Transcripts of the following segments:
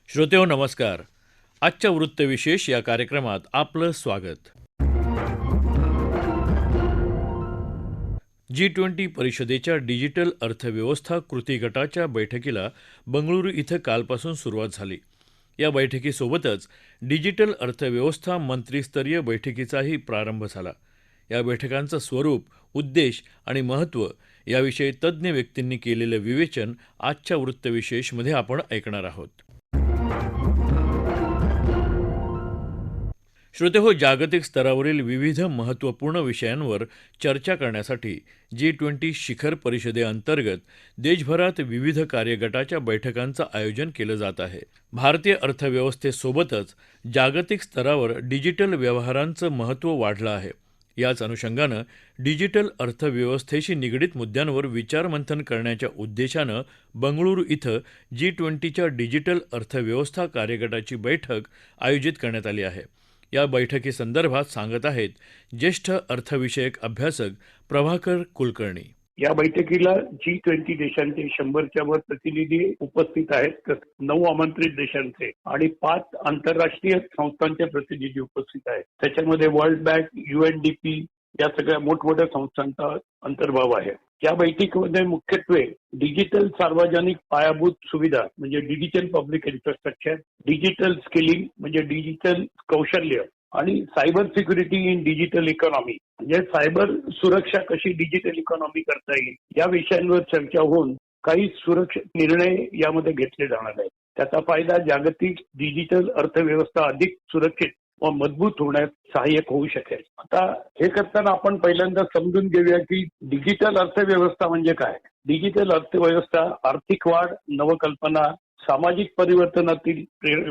श्रोतेहो नमस्कार. आजच्या वृत्तविशेष या कार्यक्रमात आपलं स्वागत. G20 परिषदेच्या डिजिटल अर्थव्यवस्था कृती गटाच्या बैठकीला बंगळुरू इथं कालपासून सुरुवात झाली. या बैठकीसोबतच डिजिटल अर्थव्यवस्था मंत्रीस्तरीय बैठकीचाही प्रारंभ झाला. या बैठकांचं स्वरूप, उद्देश आणि महत्त्व याविषयी तज्ज्ञ व्यक्तींनी केलेलं विवेचन आजच्या वृत्तविशेषमध्ये आपण ऐकणार आहोत. श्रोतेहो, जागतिक स्तरावरील विविध महत्त्वपूर्ण विषयांवर चर्चा करण्यासाठी G20 शिखर परिषदेअंतर्गत देशभरात विविध कार्यगटाच्या बैठकांचं आयोजन केलं जात आहे. भारतीय अर्थव्यवस्थेसोबतच जागतिक स्तरावर डिजिटल व्यवहारांचं महत्त्व वाढलं आहे. याच अनुषंगानं डिजिटल अर्थव्यवस्थेशी निगडित मुद्द्यांवर विचारमंथन करण्याच्या उद्देशानं बंगळुरू इथं G20च्या डिजिटल अर्थव्यवस्था कार्यगटाची बैठक आयोजित करण्यात आली आहे. या बैठकीसंदर्भात सांगत आहेत ज्येष्ठ अर्थविषयक अभ्यासक प्रभाकर कुलकर्णी. या बैठकीला G20 देशांचे 100च्या वर प्रतिनिधी उपस्थित आहेत. 9 आमंत्रित देशांचे आणि 5 आंतरराष्ट्रीय संस्थांचे प्रतिनिधी उपस्थित आहेत. त्याच्यामध्ये वर्ल्ड बँक, UNDP या सगळ्या मोठमोठ्या संस्थांचा अंतर्भाव आहे. या बैठकीमध्ये मुख्यत्वे डिजिटल सार्वजनिक पायाभूत सुविधा म्हणजे digital public infrastructure, digital skilling म्हणजे डिजिटल कौशल्य आणि cyber security in digital economy म्हणजे सायबर सुरक्षा कशी डिजिटल इकॉनॉमी करता येईल या विषयांवर चर्चा होऊन काही सुरक्षित निर्णय यामध्ये घेतले जाणार आहेत. त्याचा फायदा जागतिक डिजिटल अर्थव्यवस्था अधिक सुरक्षित व मजबूत होण्यास सहाय्यक होऊ शकेल. आता हे करताना आपण पहिल्यांदा समजून घेऊया की डिजिटल अर्थव्यवस्था म्हणजे काय. डिजिटल अर्थव्यवस्था आर्थिक वाढ, नवकल्पना, सामाजिक परिवर्तनातील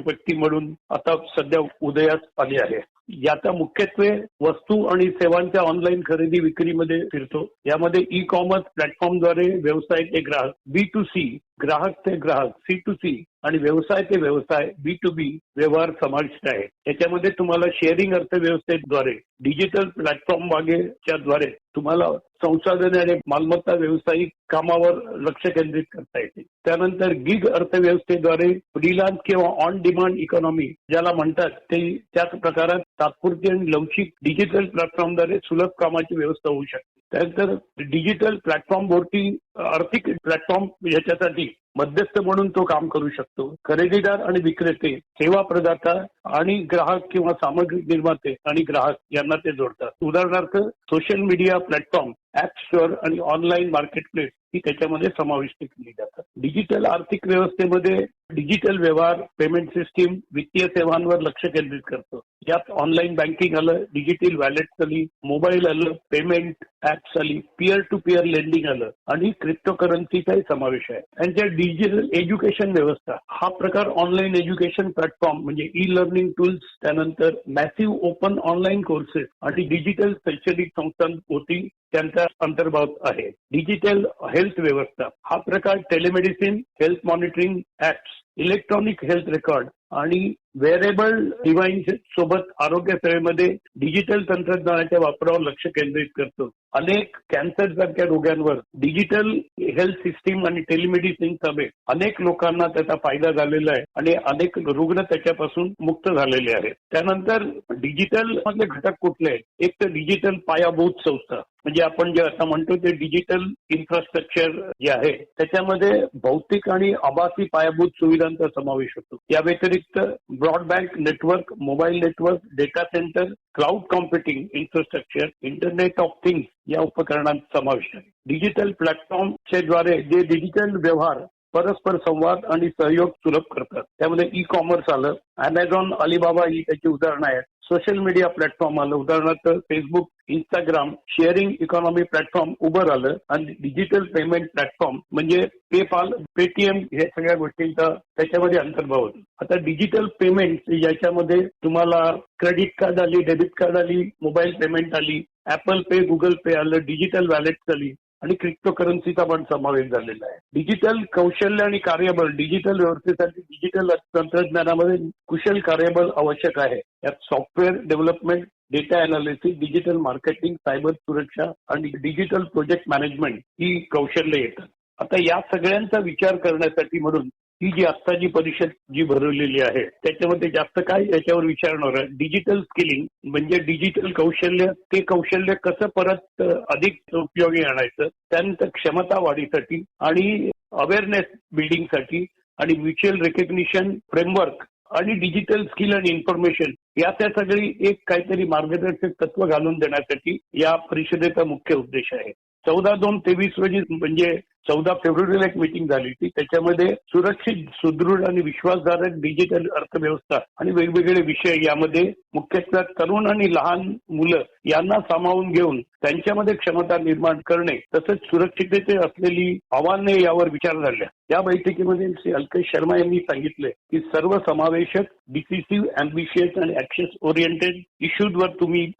व्यक्ती म्हणून आता सध्या उदयास आली आहे. याचा मुख्यत्वे वस्तू आणि सेवांच्या ऑनलाईन खरेदी विक्रीमध्ये फिरतो. यामध्ये ई-कॉमर्स प्लॅटफॉर्मद्वारे व्यवसाय ते ग्राहक, B2C ग्राहक ते ग्राहक, C2C आणि व्यवसाय ते व्यवसाय, B2B व्यवहार समाविष्ट आहे. याच्यामध्ये तुम्हाला शेअरिंग अर्थव्यवस्थेद्वारे डिजिटल प्लॅटफॉर्म मागेच्या द्वारे तुम्हाला संसाधने आणि मालमत्ता व्यावसायिक कामावर लक्ष केंद्रित करता येते. त्यानंतर गिग अर्थव्यवस्थेद्वारे फ्रीलान्स किंवा ऑन डिमांड इकॉनॉमी ज्याला म्हणतात ते त्याच प्रकारात तात्पुरती आणि लवचिक डिजिटल प्लॅटफॉर्मद्वारे सुलभ कामाची व्यवस्था होऊ शकते. त्यानंतर डिजिटल प्लॅटफॉर्म भोवती आर्थिक प्लॅटफॉर्म याच्यासाठी मध्यस्थ म्हणून तो काम करू शकतो. खरेदीदार आणि विक्रेते, सेवा प्रदाता आणि ग्राहक किंवा सामग्री निर्माते आणि ग्राहक यांना ते जोडतात. उदाहरणार्थ social media platform, app store आणि ऑनलाईन मार्केटप्लेस ही त्याच्यामध्ये समाविष्ट केली जातात. डिजिटल आर्थिक व्यवस्थेमध्ये डिजिटल व्यवहार, पेमेंट सिस्टीम, वित्तीय सेवांवर लक्ष केंद्रित करतो. यात ऑनलाईन बँकिंग आलं, डिजिटल वॅलेट्स आली, मोबाईल आलं, पेमेंट ऍप्स आली, पीअर टू पीअर लेंडिंग आलं आणि क्रिप्टोकरन्सीचाही समावेश आहे. त्यांच्या डिजिटल एज्युकेशन व्यवस्था हा प्रकार ऑनलाईन एज्युकेशन प्लॅटफॉर्म म्हणजे ई लर्निंग टूल्स, त्यानंतर मॅसिव्ह ओपन ऑनलाईन कोर्सेस आणि डिजिटल शैक्षणिक संस्थांभोवती त्यांचा अंतर्भाव आहे. डिजिटल हेल्थ व्यवस्था हा प्रकार telemedicine, health monitoring apps, electronic health record आणि वेअरेबल डिव्हाइस सोबत आरोग्य सेवेमध्ये डिजिटल तंत्रज्ञानाच्या वापरावर लक्ष केंद्रित करतो. अनेक कॅन्सर सारख्या रोगांवर डिजिटल हेल्थ सिस्टीम आणि टेलिमेडिसिन समेत अनेक लोकांना त्याचा फायदा झालेला आहे आणि अनेक रुग्ण त्याच्यापासून मुक्त झालेले आहेत. त्यानंतर डिजिटल मधले घटक कुठले आहेत? एक तर डिजिटल पायाभूत संस्था म्हणजे आपण जे आता म्हणतो ते डिजिटल इन्फ्रास्ट्रक्चर जे आहे त्याच्यामध्ये भौतिक आणि आभासी पायाभूत सुविधांचा समावेश होतो. या व्यतिरिक्त broadband network, mobile network, data centre, cloud computing infrastructure, internet of things या उपकरणांचा समावेश आहे. डिजिटल प्लॅटफॉर्मच्या द्वारे जे डिजिटल व्यवहार परस्पर संवाद आणि सहयोग सुलभ करतात. त्यामध्ये ई कॉमर्स आलं, अमेझॉन, अलिबाबा ही त्याची उदाहरणं आहेत. सोशल मीडिया प्लॅटफॉर्म आलं, उदाहरणार्थ Facebook, Instagram, sharing economy platform Uber आलं आणि डिजिटल पेमेंट प्लॅटफॉर्म म्हणजे पेपाल, पेटीएम हे सगळ्या गोष्टींचा त्याच्यामध्ये अंतर्भाव होतो. आता डिजिटल पेमेंट याच्यामध्ये तुम्हाला क्रेडिट कार्ड आली, डेबिट कार्ड आली, मोबाईल पेमेंट आली, ऍपल पे, गुगल पे आलं, डिजिटल वॅलेट्स आली आणि क्रिप्टोकरन्सीचा पण समावेश झालेला आहे. डिजिटल कौशल्य आणि कार्यबळ, डिजिटल व्यवस्थेसाठी डिजिटल तंत्रज्ञानामध्ये कुशल कार्यबळ आवश्यक आहे. यात software development, data analysis, digital marketing, cyber सुरक्षा आणि डिजिटल प्रोजेक्ट मॅनेजमेंट ही कौशल्य येतात. आता या सगळ्यांचा विचार करण्यासाठी म्हणून ही जी आत्ताची परिषद जी भरवलेली आहे त्याच्यामध्ये जास्त काय याच्यावर विचारणार आहे, डिजिटल स्किलिंग म्हणजे डिजिटल कौशल्य, ते कौशल्य कसं परत अधिक उपयोगी आणायचं, त्यानंतर क्षमता वाढीसाठी आणि अवेअरनेस बिल्डिंगसाठी आणि म्युच्युअल रिकग्निशन फ्रेमवर्क आणि डिजिटल स्किल आणि इन्फॉर्मेशन या त्या सगळी एक काहीतरी मार्गदर्शक तत्व घालून देण्यासाठी या परिषदेचा मुख्य उद्देश आहे. 14/2/23 रोजी म्हणजे 14 फेब्रुवारीला एक मीटिंग झाली होती. त्याच्यामध्ये सुरक्षित, सुदृढ आणि विश्वासधारक डिजिटल अर्थव्यवस्था आणि वेगवेगळे विषय यामध्ये मुख्यतः तरुण आणि लहान मुलं यांना सामावून घेऊन त्यांच्यामध्ये क्षमता निर्माण करणे तसंच सुरक्षिततेची असलेली आव्हाने यावर विचार झाले. या बैठकीमध्ये श्री अल्केश शर्मा यांनी सांगितले की सर्व समावेशक, डिसिसिव्ह, अँबिशियस आणि ऍक्सेस ओरिएंटेड इश्यूजवर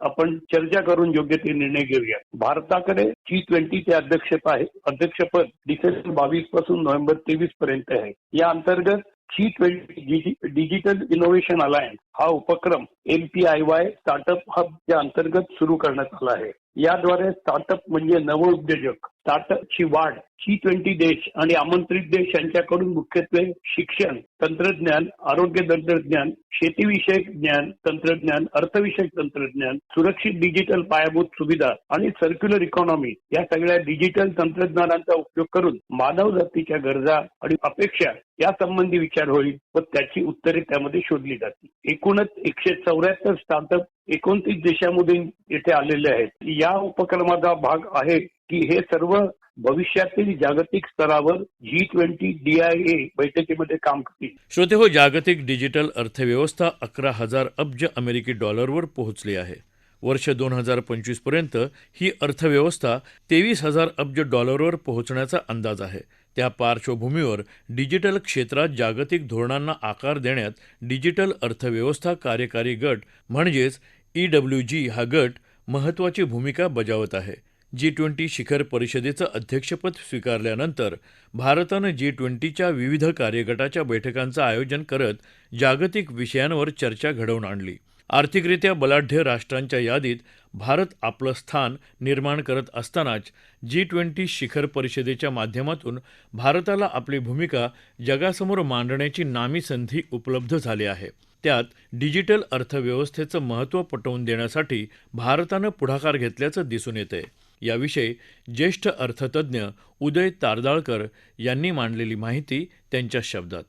आपण चर्चा करून योग्य ते निर्णय घेऊया. भारताकडे G20 चे अध्यक्षपद डिसेंबर 22 पासून नोव्हेंबर 23 पर्यंत आहे. या अंतर्गत G20 डिजिटल इनोव्हेशन अलायन्स हा उपक्रम MPIY स्टार्टअप हबच्या अंतर्गत सुरू करण्यात आला आहे. याद्वारे स्टार्टअप म्हणजे नवउद्योजक, स्टार्टअपची वाढ G20 देश आणि आमंत्रित देश यांच्याकडून मुख्यत्वे शिक्षण, तंत्रज्ञान, आरोग्य तंत्रज्ञान, शेतीविषयक ज्ञान तंत्रज्ञान, अर्थविषयक तंत्रज्ञान, सुरक्षित डिजिटल पायाभूत सुविधा आणि सर्क्युलर इकॉनॉमी या सगळ्या डिजिटल तंत्रज्ञानाचा उपयोग करून मानव जातीच्या गरजा आणि अपेक्षा यासंबंधी विचार होईल व त्याची उत्तरे त्यामध्ये शोधली जातील. एकूणच 174 स्टार्टअप 29 देशांमध्ये येथे आलेले आहेत. या उपक्रमाचा भाग आहे की हे सर्व भविष्यातील जागतिक स्तरावर G20 DIA बैठकीमध्ये काम करतील. श्रोते हो, जागतिक डिजिटल अर्थव्यवस्था 11,000 अब्ज अमेरिकी डॉलरवर पोहोचली आहे. वर्ष 2025 पर्यंत ही अर्थव्यवस्था 23,000 अब्ज डॉलरवर पोहोचण्याचा अंदाज आहे. त्या पार्श्वभूमीवर डिजिटल क्षेत्रात जागतिक धोरणांना आकार देण्यात डिजिटल अर्थव्यवस्था कार्यकारी गट म्हणजेच EWG हा गट महत्त्वाची भूमिका बजावत आहे. G20 शिखर परिषदेचं अध्यक्षपद स्वीकारल्यानंतर भारतानं G20च्या विविध कार्यगटाच्या बैठकांचं आयोजन करत जागतिक विषयांवर चर्चा घडवून आणली. आर्थिकरित्या बलाढ्य राष्ट्रांच्या यादीत भारत आपलं स्थान निर्माण करत असतानाच G20 शिखर परिषदेच्या माध्यमातून भारताला आपली भूमिका जगासमोर मांडण्याची नामी संधी उपलब्ध झाली आहे. त्यात डिजिटल अर्थव्यवस्थेचं महत्त्व पटवून देण्यासाठी भारतानं पुढाकार घेतल्याचं दिसून येतंय. याविषयी ज्येष्ठ अर्थतज्ज्ञ उदय तारदाळकर यांनी मांडलेली माहिती त्यांच्या शब्दात.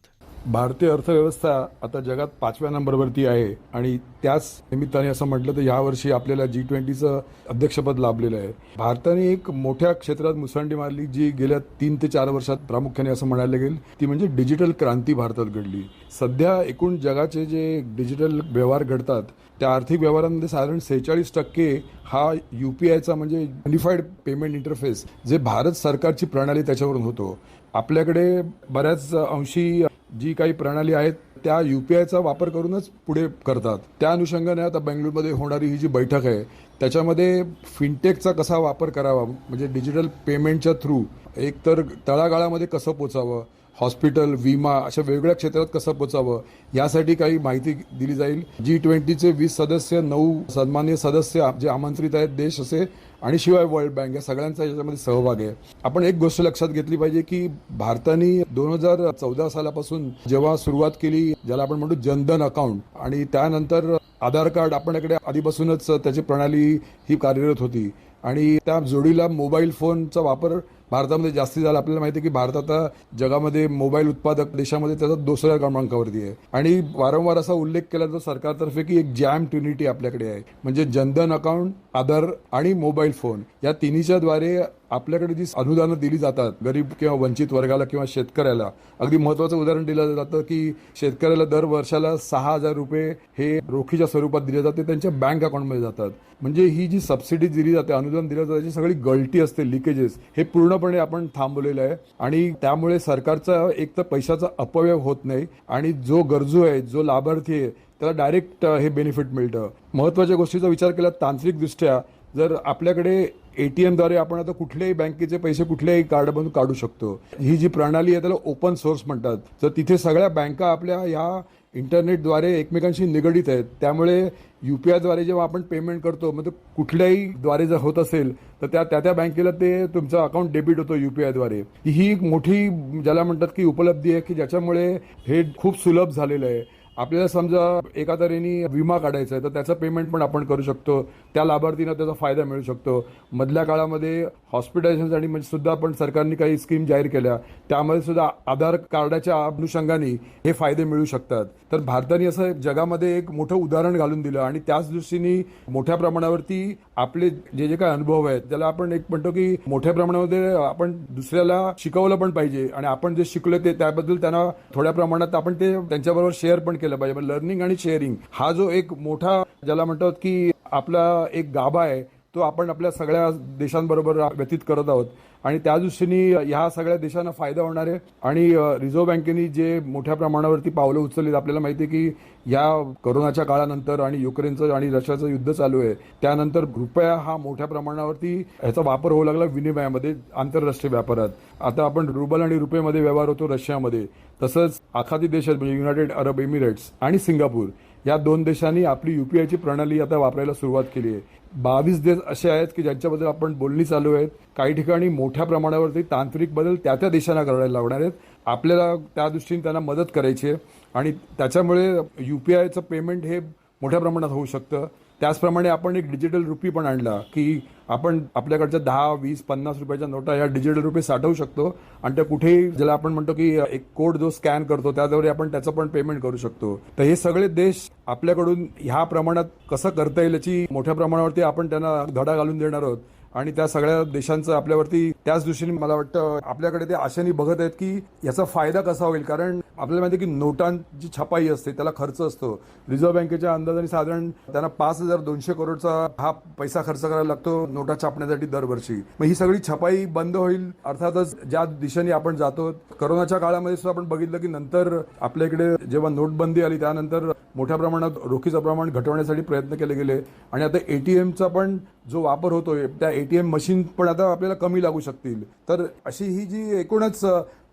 भारतीय अर्थव्यवस्था आता जगात 5व्या नंबरवरती आहे आणि त्याच निमित्ताने असं म्हटलं तर यावर्षी आपल्याला G20चं अध्यक्षपद लाभलेलं आहे. भारताने एक मोठ्या क्षेत्रात मुसंडी मारली जी गेल्या 3 ते 4 वर्षात प्रामुख्याने असं म्हणायला गेलं ती म्हणजे डिजिटल क्रांती भारतात घडली. सध्या एकूण जगाचे जे डिजिटल व्यवहार घडतात त्या आर्थिक व्यवहारांमध्ये साधारण 46% हा UPIचा म्हणजे युनिफाईड पेमेंट इंटरफेस जे भारत सरकारची प्रणाली त्याच्यावरून होतो. आपल्याकडे बऱ्याच अंशी जी काही प्रणाली आहेत त्या UPIचा वापर करूनच पुढे करतात. त्या अनुषंगाने आता बेंगळुरूमध्ये होणारी ही जी बैठक आहे त्याच्यामध्ये फिनटेकचा कसा वापर करावा म्हणजे डिजिटल पेमेंटच्या थ्रू एकतर तळागाळामध्ये कसं पोचावं, हॉस्पिटल, विमा अशा वेगवेगळ्या क्षेत्रात कसं पोचावं यासाठी काही माहिती दिली जाईल. G20चे 20 सदस्य, 9 सन्माननीय सदस्य जे आमंत्रित आहेत देश असे आणि शिवाय वर्ल्ड बँक या सगळ्यांचा याच्यामध्ये सहभाग आहे. आपण एक गोष्ट लक्षात घेतली पाहिजे की भारताने 2014 सालापासून जेव्हा सुरुवात केली ज्याला आपण म्हणतो जनधन अकाउंट आणि त्यानंतर आधार कार्ड आपल्याकडे आधीपासूनच त्याची प्रणाली ही कार्यरत होती आणि त्या जोडीला मोबाईल फोनचा वापर भारतामध्ये जास्ती झाला. आपल्याला माहिती आहे की भारत आता जगामध्ये मोबाईल उत्पादक देशामध्ये त्याचा 2ऱ्या क्रमांकावरती आहे आणि वारंवार असा उल्लेख केला जातो सरकारतर्फे की एक जॅम ट्रिनिटी आपल्याकडे आहे म्हणजे जनधन अकाउंट, आधार आणि मोबाईल फोन या तिन्हीच्या द्वारे आपल्याकडे जी अनुदानं दिली जातात गरीब किंवा वंचित वर्गाला किंवा शेतकऱ्याला. अगदी महत्त्वाचं उदाहरण दिलं जातं की शेतकऱ्याला दर वर्षाला 6,000 रुपये हे रोखीच्या स्वरूपात दिले जाते त्यांच्या बँक अकाउंटमध्ये जातात. म्हणजे ही जी सबसिडी दिली जाते, अनुदान दिलं जातं त्याची सगळी गळती असते, लिकेजेस हे पूर्णपणे आपण थांबवलेलं आहे आणि त्यामुळे सरकारचा एक तर पैशाचा अपव्यय होत नाही आणि जो गरजू आहे, जो लाभार्थी आहे त्याला डायरेक्ट हे बेनिफिट मिळतं. महत्त्वाच्या गोष्टीचा विचार केला तांत्रिकदृष्ट्या जर आपल्याकडे ATMद्वारे आपण आता कुठल्याही बँकेचे पैसे कुठल्याही कार्डमधून काढू शकतो. ही जी प्रणाली आहे त्याला ओपन सोर्स म्हणतात. तर तिथे सगळ्या बँका आपल्या ह्या इंटरनेटद्वारे एकमेकांशी निगडीत आहेत. त्यामुळे UPIद्वारे जेव्हा आपण पेमेंट करतो मग ते कुठल्याही द्वारे जर होत असेल तर त्या बँकेला ते तुमचं अकाउंट डेबिट होतं UPIद्वारे. ही एक मोठी ज्याला म्हणतात की उपलब्धी आहे की ज्याच्यामुळे हे खूप सुलभ झालेलं आहे. आपल्याला समजा एका तऱ्हेने विमा काढायचा आहे तर त्याचं पेमेंट पण आपण करू शकतो. त्या लाभार्थींना त्याचा फायदा मिळू शकतो. मधल्या काळामध्ये हॉस्पिटलायझेशनसाठी म्हणजे सुद्धा आपण सरकारने काही स्कीम जाहीर केल्या. त्यामध्ये सुद्धा आधार कार्डाच्या अनुषंगाने हे फायदे मिळू शकतात. तर भारताने असं जगामध्ये एक मोठं उदाहरण घालून दिलं आणि त्याच दृष्टीने मोठ्या प्रमाणावरती आपले जे काही अनुभव आहेत त्याला आपण एक म्हणतो की मोठ्या प्रमाणामध्ये आपण दुसऱ्याला शिकवलं पण पाहिजे आणि आपण जे शिकलो ते त्याबद्दल त्यांना थोड्या प्रमाणात आपण ते त्यांच्याबरोबर शेअर पण केलं पाहिजे. लर्निंग आणि शेअरिंग हा जो एक मोठा ज्याला म्हणतात की आपला एक गाभा आहे तो आपण आपल्या सगळ्या देशांबरोबर व्यतीत करत आहोत आणि त्या दृष्टीने ह्या सगळ्या देशांना फायदा होणार आहे. आणि रिझर्व्ह बँकेने जे मोठ्या प्रमाणावरती पावलं उचलली आपल्याला माहिती आहे की या कोरोनाच्या काळानंतर आणि युक्रेनचं आणि रशियाचं युद्ध चालू आहे त्यानंतर रुपया हा मोठ्या प्रमाणावरती ह्याचा वापर होऊ लागला विनिमयामध्ये आंतरराष्ट्रीय व्यापारात. आता आपण रुबल आणि रुपयेमध्ये व्यवहार होतो रशियामध्ये. तसंच आखाती देश आहेत म्हणजे युनायटेड अरब एमिरेट्स आणि सिंगापूर या 2 देशांनी आपली UPIची प्रणाली आता वापरायला सुरुवात केली आहे. 22 देश असे आहेत की ज्यांच्याबद्दल आपण बोलणी चालू आहेत. काही ठिकाणी मोठ्या प्रमाणावरती तांत्रिक बदल त्या देशांना करायला लागणार आहेत. आपल्याला त्या दृष्टीने त्यांना मदत करायची आहे आणि त्याच्यामुळे UPIचं पेमेंट हे मोठ्या प्रमाणात होऊ शकतं. त्याचप्रमाणे आपण एक डिजिटल रुपी पण आणला की आपण आपल्याकडच्या 10, 20, 50 रुपयाच्या नोटा या डिजिटल रुपये साठवू शकतो आणि त्या कुठेही ज्याला आपण म्हणतो की एक कोड जो स्कॅन करतो त्याद्वारे आपण त्याचं पण पेमेंट करू शकतो. तर हे सगळे देश आपल्याकडून ह्या प्रमाणात कसं करता येईल याची मोठ्या प्रमाणावरती आपण त्यांना धडा घालून देणार आहोत आणि त्या सगळ्या देशांचं आपल्यावरती त्याच दृष्टीने मला वाटतं आपल्याकडे ते आशेने बघत आहेत की याचा फायदा कसा होईल. कारण आपल्याला माहिती आहे की नोटांची छपाई असते त्याला खर्च असतो. रिझर्व्ह बँकेच्या अंदाजाने साधारण त्यांना 5,200 करोडचा हा पैसा खर्च करायला लागतो नोटा छापण्यासाठी दरवर्षी. मग ही सगळी छपाई बंद होईल. अर्थातच ज्या दिशेने आपण जातो कोरोनाच्या काळामध्ये सुद्धा आपण बघितलं की नंतर आपल्या इकडे जेव्हा नोटबंदी आली त्यानंतर मोठ्या प्रमाणात रोखीचं प्रमाण घटवण्यासाठी प्रयत्न केले गेले आणि आता ATMचा पण जो वापर होतोय त्या ATM मशीन पण आता आपल्याला कमी लागू शकतील. तर अशी ही जी एकूणच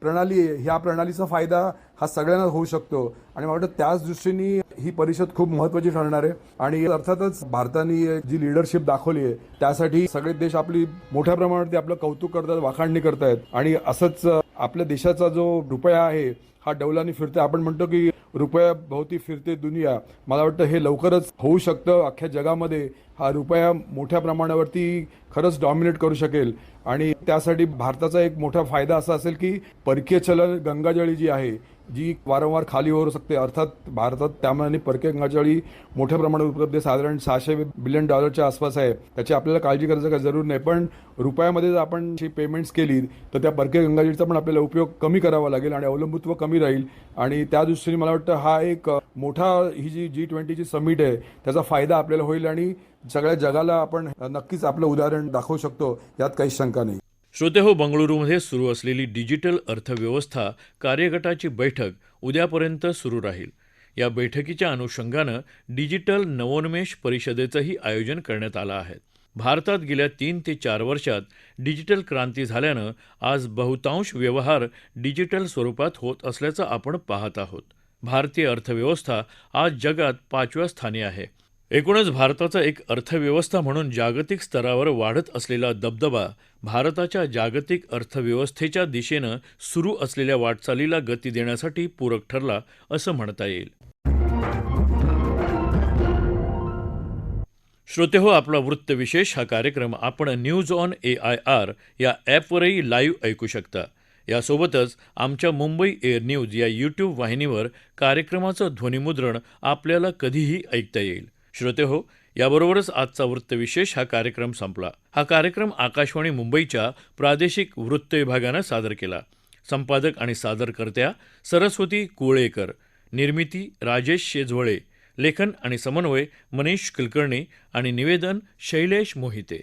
प्रणाली आहे ह्या प्रणालीचा फायदा हा सगळ्यांना होऊ शकतो आणि मला वाटतं त्याच दृष्टीने ही परिषद खूप महत्त्वाची ठरणार आहे. आणि अर्थातच भारताने जी लिडरशिप दाखवली आहे त्यासाठी सगळे देश आपली मोठ्या प्रमाणावरती आपलं कौतुक करतात वाखाणणी करतायत आणि असंच आपल्या देशाचा जो रुपया आहे हा डौलाने फिरते. आपण म्हणतो की रुपया भोवती फिरते दुनिया. मला वाटतं हे लवकरच होऊ शकतं. अख्ख्या जगामध्ये हा रुपया मोठ्या प्रमाणावरती खरंच डॉमिनेट करू शकेल आणि त्यासाठी भारताचा एक मोठा फायदा असा असेल की परकीय चलन गंगाजळी जी आहे जी वारंवार खाली होऊ शकते. अर्थात भारतात त्यामानाने परकीय गंगाजळी मोठ्या प्रमाणात उपलब्ध आहे. साधारण $600 बिलियन आसपास आहे. त्याची आपल्याला काळजी करायची काही जरूर नाही. पण रुपयामध्ये जर आपण पेमेंट्स केली तर त्या परकीय गंगाजळीचा पण आपल्याला उपयोग कमी करावा लागेल आणि अवलंबित्व कमी राहील आणि त्या दृष्टीने मला वाटतं हा एक मोठा ही जी G20ची समिट आहे त्याचा फायदा आपल्याला होईल आणि सगळ्या जगाला आपण नक्कीच आपलं उदाहरण दाखवू शकतो यात काही शंका नाही. श्रोतेहो, बंगळुरूमध्ये सुरू असलेली डिजिटल अर्थव्यवस्था कार्यगटाची बैठक उद्यापर्यंत सुरू राहील. या बैठकीच्या अनुषंगानं डिजिटल नवोन्मेष परिषदेचंही आयोजन करण्यात आलं आहे. भारतात गेल्या 3 ते 4 वर्षात डिजिटल क्रांती झाल्यानं आज बहुतांश व्यवहार डिजिटल स्वरूपात होत असल्याचं आपण पाहत आहोत. भारतीय अर्थव्यवस्था आज जगात 5व्या स्थानी आहे. एकूणच भारताचा एक अर्थव्यवस्था म्हणून जागतिक स्तरावर वाढत असलेला दबदबा भारताच्या जागतिक अर्थव्यवस्थेच्या दिशेनं सुरू असलेल्या वाटचालीला गती देण्यासाठी पूरक ठरला असं म्हणता येईल. श्रोतेहो, आपला वृत्तविशेष हा कार्यक्रम आपण न्यूज ऑन AIR या ॲपवरही लाईव्ह ऐकू शकता. यासोबतच आमच्या मुंबई एअर न्यूज या यूट्यूब वाहिनीवर कार्यक्रमाचं ध्वनिमुद्रण आपल्याला कधीही ऐकता येईल. श्रोतेहो, याबरोबरच आजचा वृत्तविशेष हा कार्यक्रम संपला. हा कार्यक्रम आकाशवाणी मुंबईच्या प्रादेशिक वृत्त विभागानं सादर केला. संपादक आणि सादरकर्त्या सरस्वती कुवळेकर, निर्मिती राजेश शेजवळे, लेखन आणि समन्वय मनीष कुलकर्णी आणि निवेदन शैलेश मोहिते.